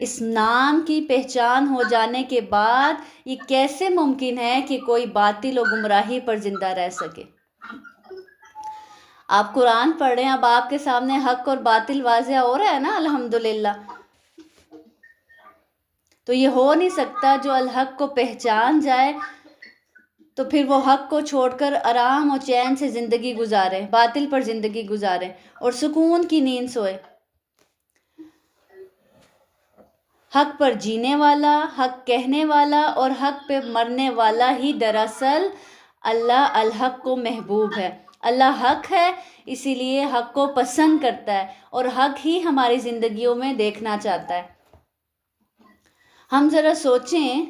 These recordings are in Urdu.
اس نام کی پہچان ہو جانے کے بعد یہ کیسے ممکن ہے کہ کوئی باطل و گمراہی پر زندہ رہ سکے؟ آپ قرآن پڑھ رہے ہیں، اب آپ کے سامنے حق اور باطل واضح ہو رہا ہے نا، الحمدللہ۔ تو یہ ہو نہیں سکتا جو الحق کو پہچان جائے تو پھر وہ حق کو چھوڑ کر آرام اور چین سے زندگی گزارے، باطل پر زندگی گزارے اور سکون کی نیند سوئے۔ حق پر جینے والا، حق کہنے والا اور حق پہ مرنے والا ہی دراصل اللہ الحق کو محبوب ہے۔ اللہ حق ہے، اسی لیے حق کو پسند کرتا ہے اور حق ہی ہماری زندگیوں میں دیکھنا چاہتا ہے۔ ہم ذرا سوچیں،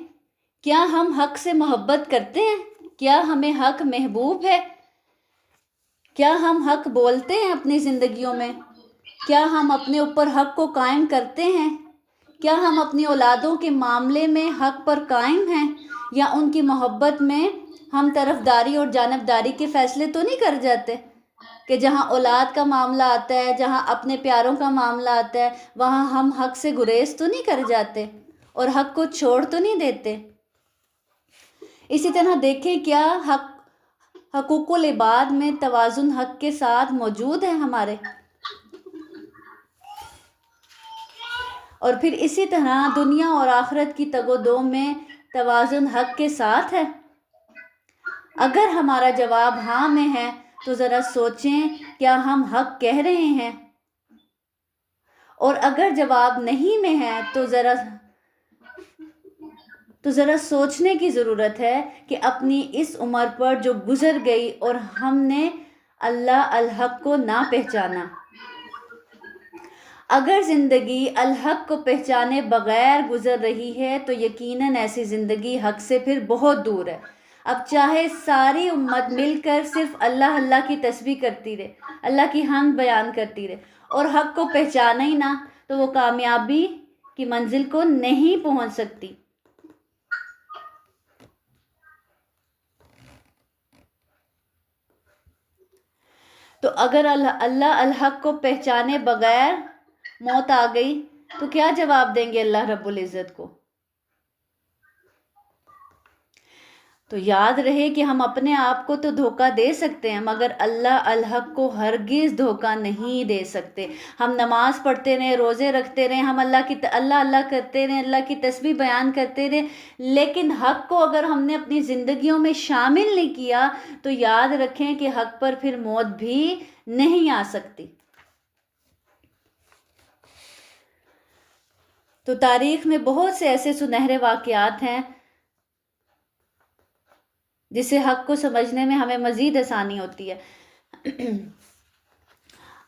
کیا ہم حق سے محبت کرتے ہیں؟ کیا ہمیں حق محبوب ہے؟ کیا ہم حق بولتے ہیں اپنی زندگیوں میں؟ کیا ہم اپنے اوپر حق کو قائم کرتے ہیں؟ کیا ہم اپنی اولادوں کے معاملے میں حق پر قائم ہیں، یا ان کی محبت میں ہم طرفداری اور جانبداری کے فیصلے تو نہیں کر جاتے کہ جہاں اولاد کا معاملہ آتا ہے، جہاں اپنے پیاروں کا معاملہ آتا ہے، وہاں ہم حق سے گریز تو نہیں کر جاتے اور حق کو چھوڑ تو نہیں دیتے؟ اسی طرح دیکھیں، کیا حقوق العباد میں توازن حق کے ساتھ موجود ہے ہمارے؟ اور پھر اسی طرح دنیا اور آخرت کی تگ و دو میں توازن حق کے ساتھ ہے؟ اگر ہمارا جواب ہاں میں ہے تو ذرا سوچیں، کیا ہم حق کہہ رہے ہیں؟ اور اگر جواب نہیں میں ہے تو ذرا سوچنے کی ضرورت ہے کہ اپنی اس عمر پر جو گزر گئی اور ہم نے اللہ الحق کو نہ پہچانا، اگر زندگی الحق کو پہچانے بغیر گزر رہی ہے تو یقیناً ایسی زندگی حق سے پھر بہت دور ہے۔ اب چاہے ساری امت مل کر صرف اللہ اللہ کی تسبیح کرتی رہے، اللہ کی حمد بیان کرتی رہے اور حق کو پہچانا ہی نہ، تو وہ کامیابی کی منزل کو نہیں پہنچ سکتی۔ تو اگر اللہ الحق کو پہچانے بغیر موت آ گئی تو کیا جواب دیں گے اللہ رب العزت کو؟ تو یاد رہے کہ ہم اپنے آپ کو تو دھوکہ دے سکتے ہیں، مگر اللہ الحق کو ہرگز دھوکہ نہیں دے سکتے۔ ہم نماز پڑھتے رہیں، روزے رکھتے رہیں، ہم اللہ کرتے رہیں، اللہ کی تسبیح بیان کرتے رہیں، لیکن حق کو اگر ہم نے اپنی زندگیوں میں شامل نہیں کیا تو یاد رکھیں کہ حق پر پھر موت بھی نہیں آ سکتی۔ تو تاریخ میں بہت سے ایسے سنہرے واقعات ہیں جسے حق کو سمجھنے میں ہمیں مزید آسانی ہوتی ہے۔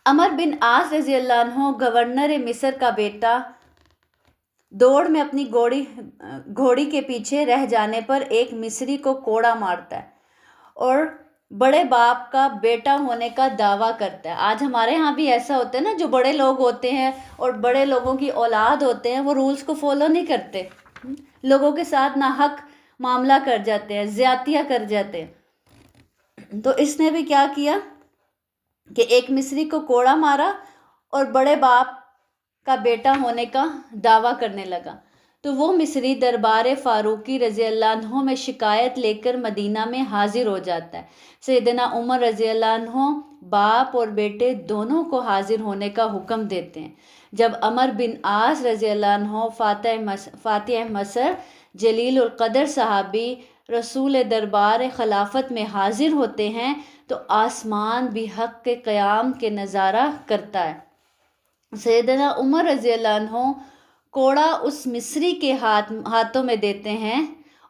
عمر بن عاص رضی اللہ عنہ گورنر مصر کا بیٹا دوڑ میں اپنی گھوڑی کے پیچھے رہ جانے پر ایک مصری کو کوڑا مارتا ہے اور بڑے باپ کا بیٹا ہونے کا دعویٰ کرتا ہے۔ آج ہمارے ہاں بھی ایسا ہوتا ہے نا، جو بڑے لوگ ہوتے ہیں اور بڑے لوگوں کی اولاد ہوتے ہیں، وہ رولز کو فالو نہیں کرتے، لوگوں کے ساتھ ناحق معاملہ کر جاتے ہیں، زیادتیاں کر جاتے ہیں۔ تو اس نے بھی کیا کیا کہ ایک مصری کو کوڑا مارا اور بڑے باپ کا بیٹا ہونے کا دعویٰ کرنے لگا۔ تو وہ مصری دربار فاروقی رضی اللہ عنہ میں شکایت لے کر مدینہ میں حاضر ہو جاتا ہے۔ سیدنا عمر رضی اللہ عنہ باپ اور بیٹے دونوں کو حاضر ہونے کا حکم دیتے ہیں۔ جب عمر بن عاص رضی اللہ عنہ فاتح مصر جلیل القدر صحابی رسول دربار خلافت میں حاضر ہوتے ہیں تو آسمان بھی حق کے قیام کے نظارہ کرتا ہے۔ سیدنا عمر رضی اللہ عنہ کوڑا اس مصری کے ہاتھوں میں دیتے ہیں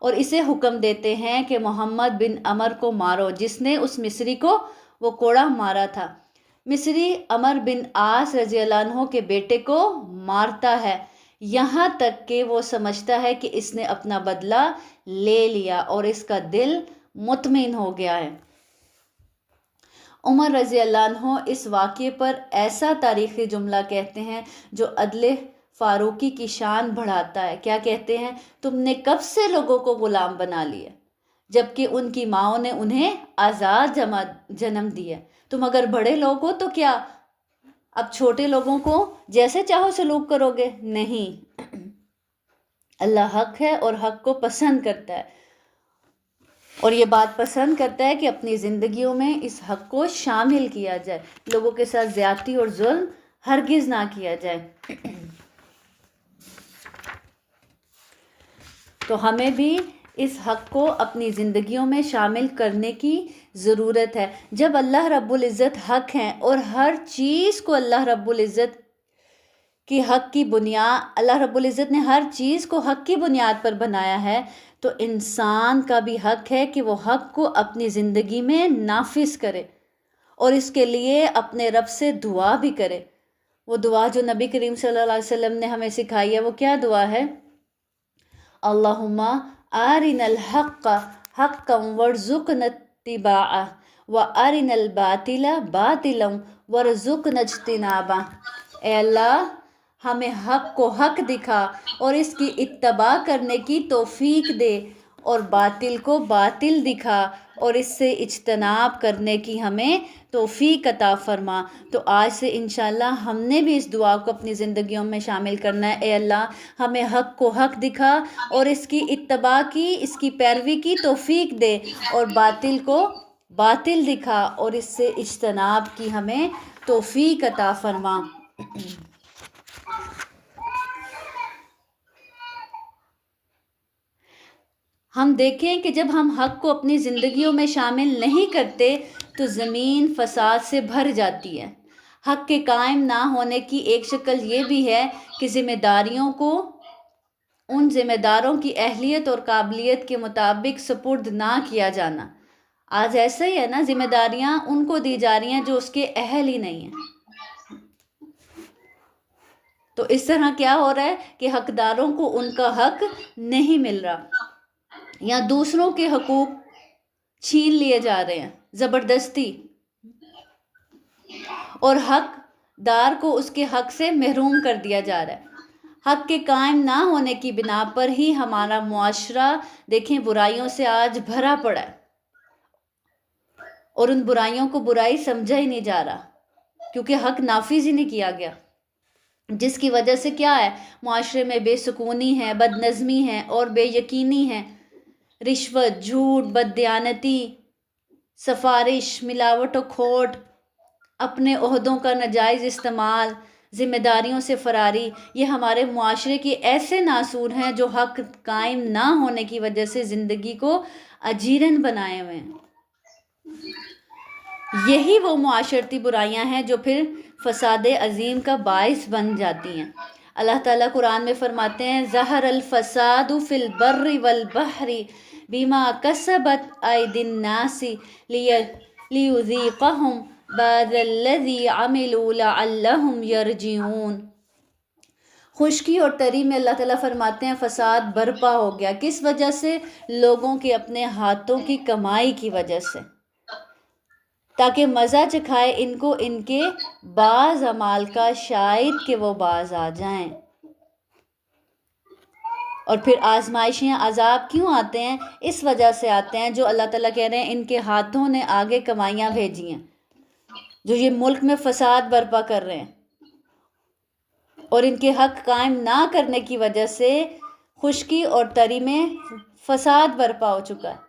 اور اسے حکم دیتے ہیں کہ محمد بن عمر کو مارو، جس نے اس مصری کو وہ کوڑا مارا تھا۔ مصری عمر بن عاص رضی اللہ عنہ کے بیٹے کو مارتا ہے، یہاں تک کہ وہ سمجھتا ہے کہ اس نے اپنا بدلہ لے لیا اور اس کا دل مطمئن ہو گیا ہے۔ عمر رضی اللہ عنہ اس واقعے پر ایسا تاریخی جملہ کہتے ہیں جو عدل فاروقی کی شان بڑھاتا ہے۔ کیا کہتے ہیں؟ تم نے کب سے لوگوں کو غلام بنا لیا جبکہ ان کی ماؤں نے انہیں آزاد جنم دیا۔ تم اگر بڑے لوگ ہو تو کیا اب چھوٹے لوگوں کو جیسے چاہو سلوک کرو گے؟ نہیں، اللہ حق ہے اور حق کو پسند کرتا ہے، اور یہ بات پسند کرتا ہے کہ اپنی زندگیوں میں اس حق کو شامل کیا جائے، لوگوں کے ساتھ زیادتی اور ظلم ہرگز نہ کیا جائے۔ تو ہمیں بھی اس حق کو اپنی زندگیوں میں شامل کرنے کی ضرورت ہے۔ جب اللہ رب العزت حق ہیں اور ہر چیز کو اللہ رب العزت کی حق کی بنیاد، اللہ رب العزت نے ہر چیز کو حق کی بنیاد پر بنایا ہے، تو انسان کا بھی حق ہے کہ وہ حق کو اپنی زندگی میں نافذ کرے اور اس کے لیے اپنے رب سے دعا بھی کرے۔ وہ دعا جو نبی کریم صلی اللہ علیہ وسلم نے ہمیں سکھائی ہے، وہ کیا دعا ہے؟ اللہم آرنا الحق حقا وارزقنا اتباعہ وارنا الباطل باطلا وارزقنا اجتنابہ۔ اے اللہ، ہمیں حق کو حق دکھا اور اس کی اتباع کرنے کی توفیق دے، اور باطل کو باطل دکھا اور اس سے اجتناب کرنے کی ہمیں توفیق عطا فرما۔ تو آج سے انشاءاللہ ہم نے بھی اس دعا کو اپنی زندگیوں میں شامل کرنا ہے۔ اے اللہ، ہمیں حق کو حق دکھا اور اس کی اتباع کی، اس کی پیروی کی توفیق دے، اور باطل کو باطل دکھا اور اس سے اجتناب کی ہمیں توفیق عطا فرما۔ ہم دیکھیں کہ جب ہم حق کو اپنی زندگیوں میں شامل نہیں کرتے تو زمین فساد سے بھر جاتی ہے۔ حق کے قائم نہ ہونے کی ایک شکل یہ بھی ہے کہ ذمہ داریوں کو ان ذمہ داروں کی اہلیت اور قابلیت کے مطابق سپرد نہ کیا جانا۔ آج ایسا ہی ہے نا، ذمہ داریاں ان کو دی جا رہی ہیں جو اس کے اہل ہی نہیں ہیں۔ تو اس طرح کیا ہو رہا ہے کہ حقداروں کو ان کا حق نہیں مل رہا، یا دوسروں کے حقوق چھین لیے جا رہے ہیں زبردستی، اور حق دار کو اس کے حق سے محروم کر دیا جا رہا ہے۔ حق کے قائم نہ ہونے کی بنا پر ہی ہمارا معاشرہ دیکھیں برائیوں سے آج بھرا پڑا ہے، اور ان برائیوں کو برائی سمجھا ہی نہیں جا رہا کیونکہ حق نافذ ہی نہیں کیا گیا، جس کی وجہ سے کیا ہے، معاشرے میں بے سکونی ہے، بد نظمی ہے اور بے یقینی ہے، رشوت، جھوٹ، بددیانتی، سفارش، ملاوٹ و کھوٹ، اپنے عہدوں کا ناجائز استعمال، ذمہ داریوں سے فراری، یہ ہمارے معاشرے کے ایسے ناصور ہیں جو حق قائم نہ ہونے کی وجہ سے زندگی کو اجیرن بنائے ہوئے ہیں۔ یہی وہ معاشرتی برائیاں ہیں جو پھر فساد عظیم کا باعث بن جاتی ہیں۔ اللہ تعالیٰ قرآن میں فرماتے ہیں، ظہر الفساد فی البر والبحر بما کسبت ایدی الناس لیذیقہم بعض الذی عملوا لعلہم یرجعون۔ خشکی اور تری میں اللہ تعالیٰ فرماتے ہیں فساد برپا ہو گیا، کس وجہ سے؟ لوگوں کے اپنے ہاتھوں کی کمائی کی وجہ سے، تاکہ مزہ چکھائے ان کو ان کے بعض اعمال کا، شاید کہ وہ باز آ جائیں۔ اور پھر آزمائشیں، عذاب کیوں آتے ہیں؟ اس وجہ سے آتے ہیں جو اللہ تعالیٰ کہہ رہے ہیں ان کے ہاتھوں نے آگے کمائیاں بھیجی ہیں، جو یہ ملک میں فساد برپا کر رہے ہیں، اور ان کے حق قائم نہ کرنے کی وجہ سے خشکی اور تری میں فساد برپا ہو چکا ہے۔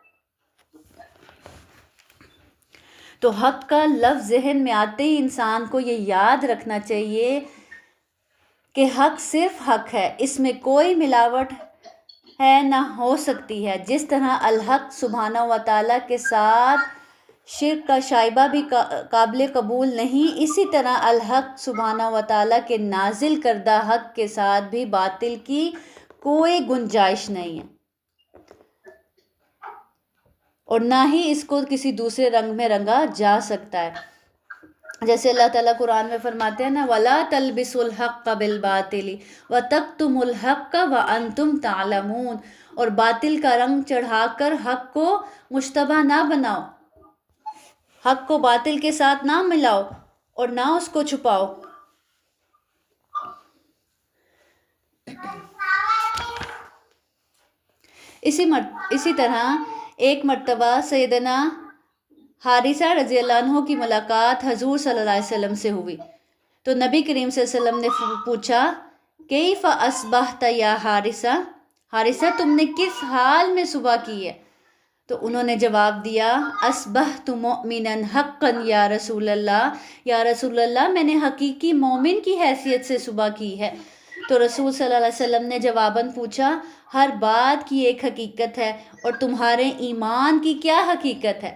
تو حق کا لفظ ذہن میں آتے ہی انسان کو یہ یاد رکھنا چاہیے کہ حق صرف حق ہے، اس میں کوئی ملاوٹ ہے نہ ہو سکتی ہے۔ جس طرح الحق سبحانہ و تعالیٰ کے ساتھ شرک کا شائبہ بھی قابل قبول نہیں، اسی طرح الحق سبحانہ و تعالیٰ کے نازل کردہ حق کے ساتھ بھی باطل کی کوئی گنجائش نہیں ہے، اور نہ ہی اس کو کسی دوسرے رنگ میں رنگا جا سکتا ہے۔ جیسے اللہ تعالیٰ قرآن میں فرماتے ہیں نا، وَلَا تَلْبِسُوا الْحَقَّ بِالْبَاطِلِ وَتَكْتُمُوا الْحَقَّ وَأَنْتُمْ تَعْلَمُونَ، اور باطل کا رنگ چڑھا کر حق کو مشتبہ نہ بناؤ، حق کو باطل کے ساتھ نہ ملاؤ اور نہ اس کو چھپاؤ۔ اسی طرح ایک مرتبہ سیدنا حارثہ رضی اللہ عنہ کی ملاقات حضور صلی اللہ علیہ وسلم سے ہوئی، تو نبی کریم صلی اللہ علیہ وسلم نے پوچھا، کیف اصبحت یا حارثہ، حارثہ تم نے کس حال میں صبح کی ہے؟ تو انہوں نے جواب دیا اصبحت مؤمنا حقا یا رسول اللہ، یا رسول اللہ میں نے حقیقی مومن کی حیثیت سے صبح کی ہے۔ تو رسول صلی اللہ علیہ وسلم نے جواباً پوچھا ہر بات کی ایک حقیقت ہے اور تمہارے ایمان کی کیا حقیقت ہے؟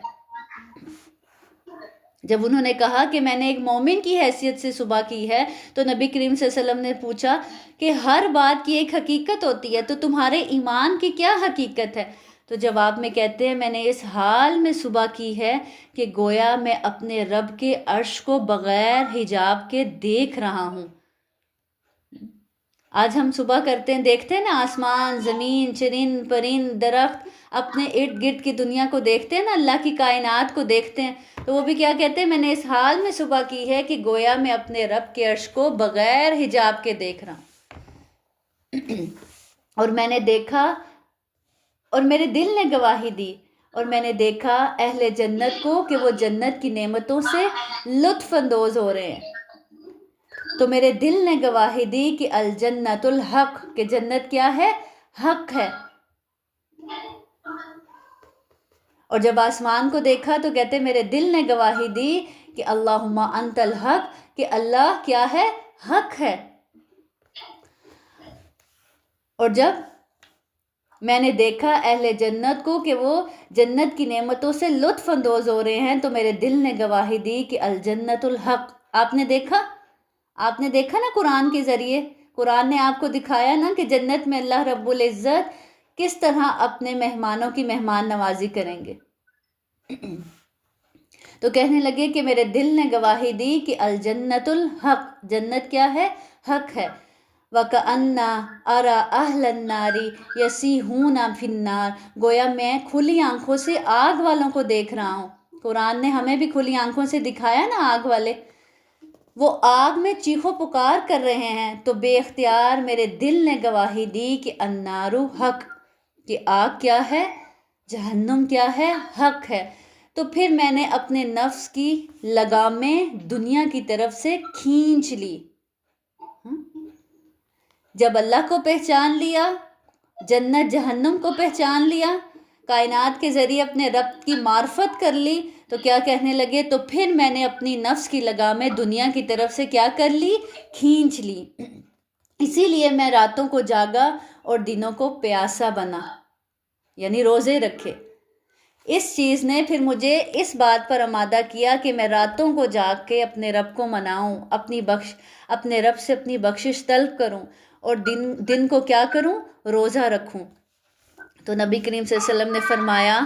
جب انہوں نے کہا کہ میں نے ایک مومن کی حیثیت سے صبح کی ہے تو نبی کریم صلی اللہ علیہ وسلم نے پوچھا کہ ہر بات کی ایک حقیقت ہوتی ہے تو تمہارے ایمان کی کیا حقیقت ہے؟ تو جواب میں کہتے ہیں میں نے اس حال میں صبح کی ہے کہ گویا میں اپنے رب کے عرش کو بغیر حجاب کے دیکھ رہا ہوں۔ آج ہم صبح کرتے ہیں، دیکھتے ہیں نا آسمان، زمین، چرند پرند، درخت، اپنے ارد گرد کی دنیا کو دیکھتے ہیں نا، اللہ کی کائنات کو دیکھتے ہیں، تو وہ بھی کیا کہتے ہیں میں نے اس حال میں صبح کی ہے کہ گویا میں اپنے رب کے عرش کو بغیر حجاب کے دیکھ رہا ہوں۔ اور میں نے دیکھا اور میرے دل نے گواہی دی اور میں نے دیکھا اہل جنت کو کہ وہ جنت کی نعمتوں سے لطف اندوز ہو رہے ہیں۔ تو میرے دل نے گواہی دی کہ الجنت الحق، کہ جنت کیا ہے؟ حق ہے۔ اور جب آسمان کو دیکھا تو کہتے میرے دل نے گواہی دی کہ اللہم انت الحق، کہ اللہ کیا ہے؟ حق ہے۔ اور جب میں نے دیکھا اہل جنت کو کہ وہ جنت کی نعمتوں سے لطف اندوز ہو رہے ہیں تو میرے دل نے گواہی دی کہ الجنت الحق۔ آپ نے دیکھا نا قرآن کے ذریعے، قرآن نے آپ کو دکھایا نا کہ جنت میں اللہ رب العزت کس طرح اپنے مہمانوں کی مہمان نوازی کریں گے۔ تو کہنے لگے کہ میرے دل نے گواہی دی کہ الجنت الحق، جنت کیا ہے؟ حق ہے۔ وَكَأَنَّ أَرَى أَهْلَ النَّارِ يَسِيحُونَ فِي النَّارِ، گویا میں کھلی آنکھوں سے آگ والوں کو دیکھ رہا ہوں۔ قرآن نے ہمیں بھی کھلی آنکھوں سے دکھایا نا آگ والے، وہ آگ میں چیخو پکار کر رہے ہیں، تو بے اختیار میرے دل نے گواہی دی کہ النار حق، کہ آگ کیا ہے؟ جہنم کیا ہے؟ حق ہے۔ تو پھر میں نے اپنے نفس کی لگامیں دنیا کی طرف سے کھینچ لی۔ جب اللہ کو پہچان لیا، جنت جہنم کو پہچان لیا، کائنات کے ذریعے اپنے رب کی معرفت کر لی، تو کیا کہنے لگے؟ تو پھر میں نے اپنی نفس کی لگامیں دنیا کی طرف سے کیا کر لی؟ کھینچ لی۔ اسی لیے میں راتوں کو جاگا اور دنوں کو پیاسا بنا، یعنی روزے رکھے۔ اس چیز نے پھر مجھے اس بات پر آمادہ کیا کہ میں راتوں کو جاگ کے اپنے رب کو مناؤں، اپنے رب سے اپنی بخشش طلب کروں، اور دن کو کیا کروں؟ روزہ رکھوں۔ تو نبی کریم صلی اللہ علیہ وسلم نے فرمایا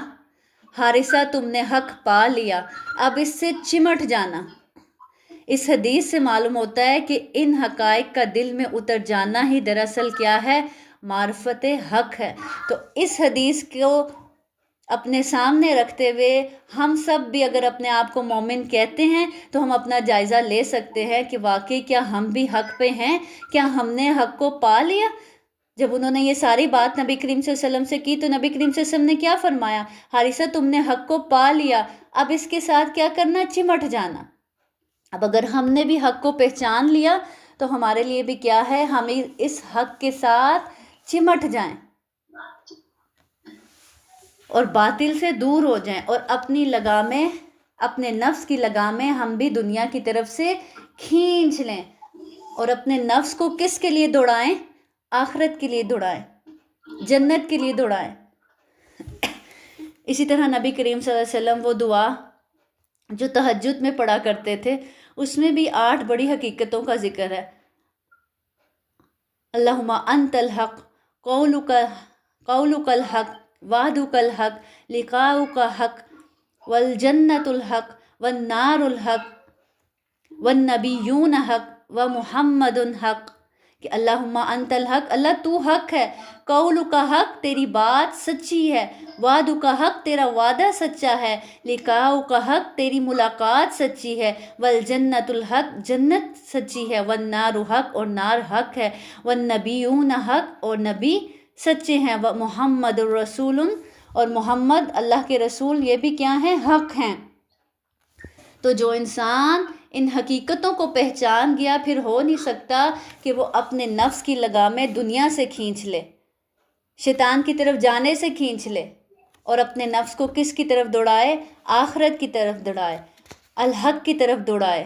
حارثہ تم نے حق پا لیا، اب اس سے چمٹ جانا۔ اس حدیث سے معلوم ہوتا ہے کہ ان حقائق کا دل میں اتر جانا ہی دراصل کیا ہے؟ معرفت حق ہے۔ تو اس حدیث کو اپنے سامنے رکھتے ہوئے ہم سب بھی اگر اپنے آپ کو مومن کہتے ہیں تو ہم اپنا جائزہ لے سکتے ہیں کہ واقعی کیا ہم بھی حق پہ ہیں؟ کیا ہم نے حق کو پا لیا؟ جب انہوں نے یہ ساری بات نبی کریم صلی اللہ علیہ وسلم سے کی تو نبی کریم صلی اللہ علیہ وسلم نے کیا فرمایا؟ حارثہ تم نے حق کو پا لیا، اب اس کے ساتھ کیا کرنا؟ چمٹ جانا۔ اب اگر ہم نے بھی حق کو پہچان لیا تو ہمارے لیے بھی کیا ہے؟ ہم اس حق کے ساتھ چمٹ جائیں اور باطل سے دور ہو جائیں، اور اپنی لگامیں، اپنے نفس کی لگامیں ہم بھی دنیا کی طرف سے کھینچ لیں، اور اپنے نفس کو کس کے لیے دوڑائیں؟ آخرت کے لیے دوڑائیں، جنت کے لیے دوڑائیں۔ اسی طرح نبی کریم صلی اللہ علیہ وسلم وہ دعا جو تہجد میں پڑھا کرتے تھے، اس میں بھی 8 بڑی حقیقتوں کا ذکر ہے۔ اللہم انت الحق، قولک الحق، وعدک الحق، لقاؤک حق، والجنت الحق، والنار الحق، والنبیون حق، ومحمد حق، کہ اللہم انت الحق، اللہ تو حق ہے، قولک حق، تیری بات سچی ہے، وعدک حق، تیرا وعدہ سچا ہے، لقاؤک حق، تیری ملاقات سچی ہے، والجنت الحق، جنت سچی ہے، والنار حق، اور نار حق ہے، والنبیون حق، اور نبی سچے ہیں، محمد الرسول، اور محمد اللہ کے رسول یہ بھی کیا ہیں؟ حق ہیں۔ تو جو انسان ان حقیقتوں کو پہچان گیا پھر ہو نہیں سکتا کہ وہ اپنے نفس کی لگامیں دنیا سے کھینچ لے۔ شیطان کی طرف جانے سے کھینچ لے اور اپنے نفس کو کس کی طرف دوڑائے؟ آخرت کی طرف دوڑائے، الحق کی طرف دوڑائے۔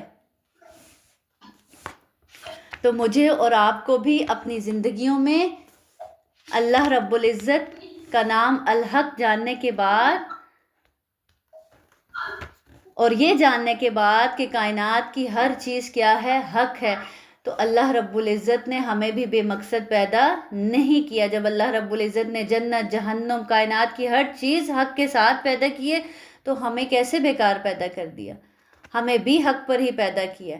تو مجھے اور آپ کو بھی اپنی زندگیوں میں اللہ رب العزت کا نام الحق جاننے کے بعد اور یہ جاننے کے بعد کہ کائنات کی ہر چیز کیا ہے؟ حق ہے۔ تو اللہ رب العزت نے ہمیں بھی بے مقصد پیدا نہیں کیا۔ جب اللہ رب العزت نے جنت، جہنم، کائنات کی ہر چیز حق کے ساتھ پیدا کیے تو ہمیں کیسے بیکار پیدا کر دیا؟ ہمیں بھی حق پر ہی پیدا کیا۔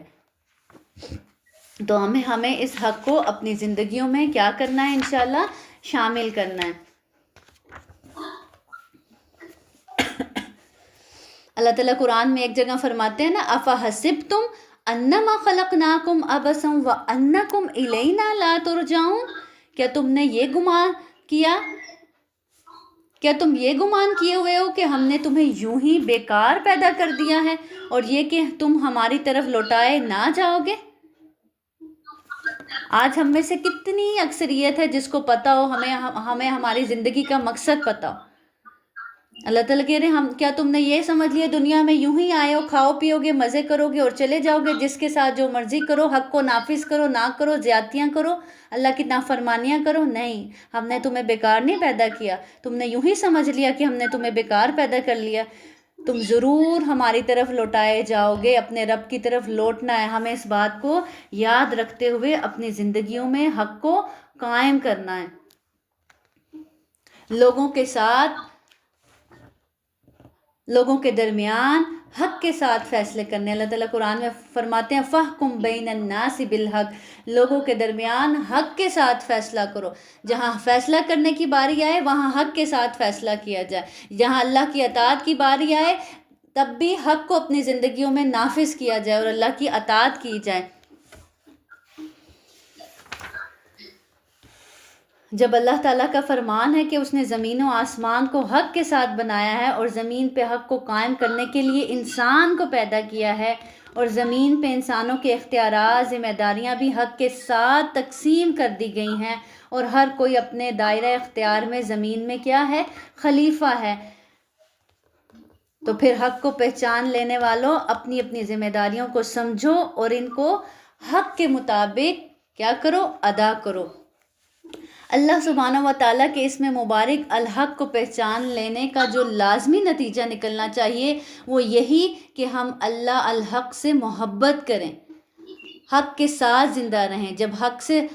تو ہمیں اس حق کو اپنی زندگیوں میں کیا کرنا ہے؟ انشاءاللہ شامل کرنا ہے۔ اللہ تعالیٰ قرآن میں ایک جگہ فرماتے ہیں نا، افحسبتم انما خلقناکم عبثا وانکم الینا لا ترجعون، کیا تم نے یہ گمان کیا، کیا تم یہ گمان کیے ہوئے ہو کہ ہم نے تمہیں یوں ہی بیکار پیدا کر دیا ہے اور یہ کہ تم ہماری طرف لوٹائے نہ جاؤ گے؟ آج ہم میں سے کتنی اکثریت ہے جس کو پتہ ہو، ہمیں ہماری زندگی کا مقصد پتہ ہو۔ اللہ تعالیٰ کہہ رہے ہیں کیا تم نے یہ سمجھ لیا دنیا میں یوں ہی آئے ہو، کھاؤ پیو گے، مزے کرو گے اور چلے جاؤ گے، جس کے ساتھ جو مرضی کرو، حق کو نافذ کرو نہ کرو، زیادتیاں کرو، اللہ کی نافرمانیاں کرو؟ نہیں، ہم نے تمہیں بیکار نہیں پیدا کیا۔ تم نے یوں ہی سمجھ لیا کہ ہم نے تمہیں بیکار پیدا کر لیا؟ تم ضرور ہماری طرف لوٹائے جاؤ گے، اپنے رب کی طرف لوٹنا ہے۔ ہمیں اس بات کو یاد رکھتے ہوئے اپنی زندگیوں میں حق کو قائم کرنا ہے، لوگوں کے ساتھ، لوگوں کے درمیان حق کے ساتھ فیصلے کرنے۔ اللہ تعالیٰ قرآن میں فرماتے ہیں فَاحْكُم بَيْنَ النَّاسِ بِالْحَقِّ، لوگوں کے درمیان حق کے ساتھ فیصلہ کرو۔ جہاں فیصلہ کرنے کی باری آئے وہاں حق کے ساتھ فیصلہ کیا جائے، جہاں اللہ کی اطاعت کی باری آئے تب بھی حق کو اپنی زندگیوں میں نافذ کیا جائے اور اللہ کی اطاعت کی جائے۔ جب اللہ تعالیٰ کا فرمان ہے کہ اس نے زمین و آسمان کو حق کے ساتھ بنایا ہے اور زمین پہ حق کو قائم کرنے کے لیے انسان کو پیدا کیا ہے، اور زمین پہ انسانوں کے اختیارات، ذمہ داریاں بھی حق کے ساتھ تقسیم کر دی گئی ہیں، اور ہر کوئی اپنے دائرہ اختیار میں زمین میں کیا ہے؟ خلیفہ ہے۔ تو پھر حق کو پہچان لینے والوں اپنی اپنی ذمہ داریوں کو سمجھو اور ان کو حق کے مطابق کیا کرو؟ ادا کرو۔ اللہ سبحانہ و تعالیٰ کے اس میں مبارک الحق کو پہچان لینے کا جو لازمی نتیجہ نکلنا چاہیے وہ یہی کہ ہم اللہ الحق سے محبت کریں، حق کے ساتھ زندہ رہیں۔ جب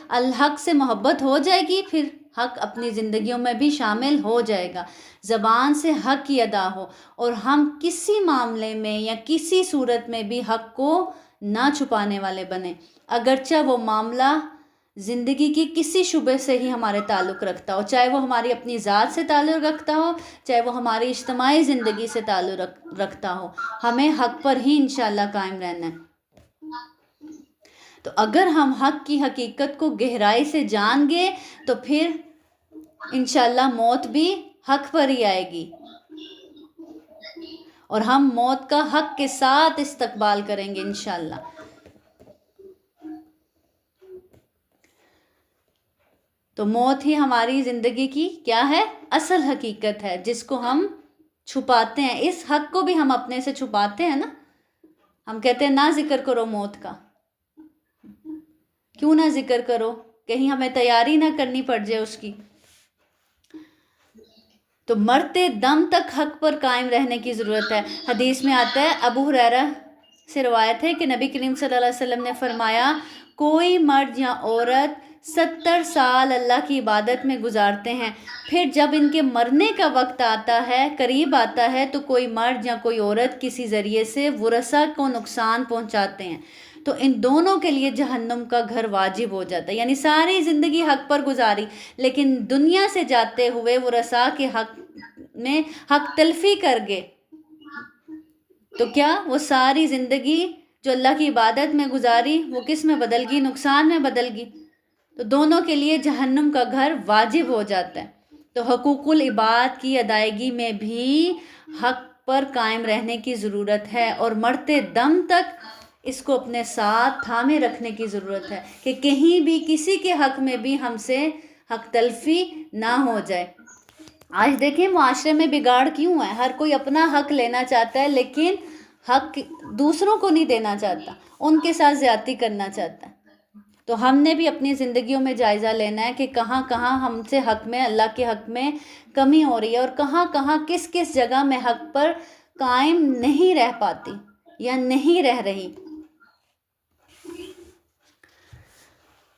الحق سے محبت ہو جائے گی پھر حق اپنی زندگیوں میں بھی شامل ہو جائے گا، زبان سے حق کی ادا ہو، اور ہم کسی معاملے میں یا کسی صورت میں بھی حق کو نہ چھپانے والے بنیں، اگرچہ وہ معاملہ زندگی کی کسی شعبے سے ہی ہمارے تعلق رکھتا ہو، چاہے وہ ہماری اپنی ذات سے تعلق رکھتا ہو، چاہے وہ ہماری اجتماعی زندگی سے تعلق رکھتا ہو، ہمیں حق پر ہی انشاءاللہ قائم رہنا ہے۔ تو اگر ہم حق کی حقیقت کو گہرائی سے جان گے تو پھر انشاءاللہ موت بھی حق پر ہی آئے گی، اور ہم موت کا حق کے ساتھ استقبال کریں گے انشاءاللہ۔ تو موت ہی ہماری زندگی کی کیا ہے؟ اصل حقیقت ہے، جس کو ہم چھپاتے ہیں۔ اس حق کو بھی ہم اپنے سے چھپاتے ہیں نا، ہم کہتے ہیں نہ ذکر کرو موت کا۔ کیوں نہ ذکر کرو؟ کہیں ہمیں تیاری نہ کرنی پڑ جائے اس کی۔ تو مرتے دم تک حق پر قائم رہنے کی ضرورت ہے۔ حدیث میں آتا ہے، ابو ہریرہ سے روایت ہے کہ نبی کریم صلی اللہ علیہ وسلم نے فرمایا، کوئی مرد یا عورت 70 سال اللہ کی عبادت میں گزارتے ہیں، پھر جب ان کے مرنے کا وقت آتا ہے، قریب آتا ہے، تو کوئی مرد یا کوئی عورت کسی ذریعے سے ورثہ کو نقصان پہنچاتے ہیں، تو ان دونوں کے لیے جہنم کا گھر واجب ہو جاتا ہے۔ یعنی ساری زندگی حق پر گزاری، لیکن دنیا سے جاتے ہوئے ورثاء کے حق میں حق تلفی کر گئے تو کیا وہ ساری زندگی جو اللہ کی عبادت میں گزاری وہ کس میں بدل گئی؟ نقصان میں بدل گئی۔ تو دونوں کے لیے جہنم کا گھر واجب ہو جاتا ہے۔ تو حقوق العباد کی ادائیگی میں بھی حق پر قائم رہنے کی ضرورت ہے، اور مرتے دم تک اس کو اپنے ساتھ تھامے رکھنے کی ضرورت ہے کہ کہیں بھی کسی کے حق میں بھی ہم سے حق تلفی نہ ہو جائے۔ آج دیکھیں معاشرے میں بگاڑ کیوں ہے، ہر کوئی اپنا حق لینا چاہتا ہے لیکن حق دوسروں کو نہیں دینا چاہتا، ان کے ساتھ زیادتی کرنا چاہتا ہے۔ تو ہم نے بھی اپنی زندگیوں میں جائزہ لینا ہے کہ کہاں کہاں ہم سے حق میں، اللہ کے حق میں کمی ہو رہی ہے، اور کہاں کہاں کس کس جگہ میں حق پر قائم نہیں رہ پاتی یا نہیں رہ رہی۔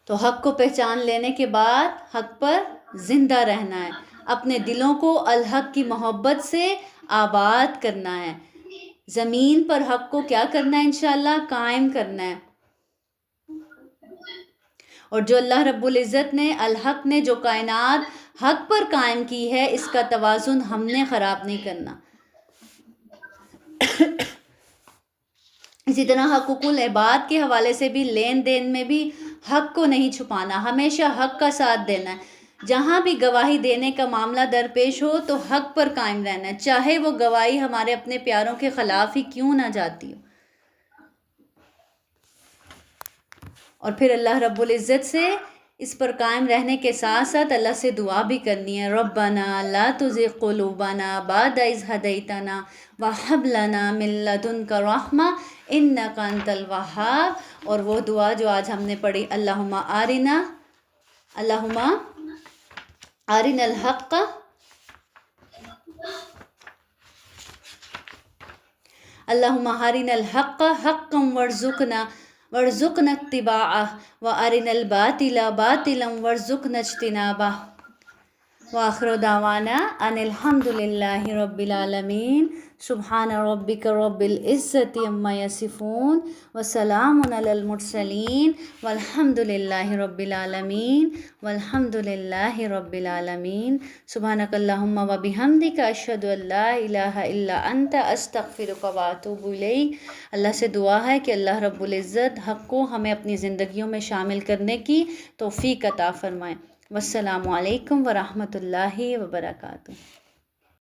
تو حق کو پہچان لینے کے بعد حق پر زندہ رہنا ہے، اپنے دلوں کو الحق کی محبت سے آباد کرنا ہے، زمین پر حق کو کیا کرنا ہے انشاءاللہ، قائم کرنا ہے۔ اور جو اللہ رب العزت نے، الحق نے جو کائنات حق پر قائم کی ہے، اس کا توازن ہم نے خراب نہیں کرنا۔ اسی طرح حقوق العباد کے حوالے سے بھی لین دین میں بھی حق کو نہیں چھپانا، ہمیشہ حق کا ساتھ دینا ہے۔ جہاں بھی گواہی دینے کا معاملہ درپیش ہو تو حق پر قائم رہنا ہے، چاہے وہ گواہی ہمارے اپنے پیاروں کے خلاف ہی کیوں نہ جاتی ہو۔ اور پھر اللہ رب العزت سے اس پر قائم رہنے کے ساتھ ساتھ اللہ سے دعا بھی کرنی ہے، ربنا لا تزغ قلوبنا بعد اذ ہدیتنا وہب لنا من لدنک رحمہ انک انت الوہاب۔ اور وہ دعا جو آج ہم نے پڑھی، اللہم آرنا الحق اللہم ارنا الحق حقا وارزقنا اتباعہ وارنا الباطل باطلا وارزقنا اجتنابہ۔ وآخر دعوانا ان الحمد للہ رب العالمین۔ سبحان ربک رب العزت عما یصفون وسلام علی المرسلین والحمد للہ رب العالمین والحمد للہ رب العالمین۔ سبحانک اللہم وبحمدک اشہد ان لا الہ الا انت استغفرک واتوب الیک۔ اللہ سے دعا ہے کہ اللہ رب العزت حق کو ہمیں اپنی زندگیوں میں شامل کرنے کی توفیق عطا فرمائے۔ والسلام علیکم ورحمۃ اللہ وبرکاتہ۔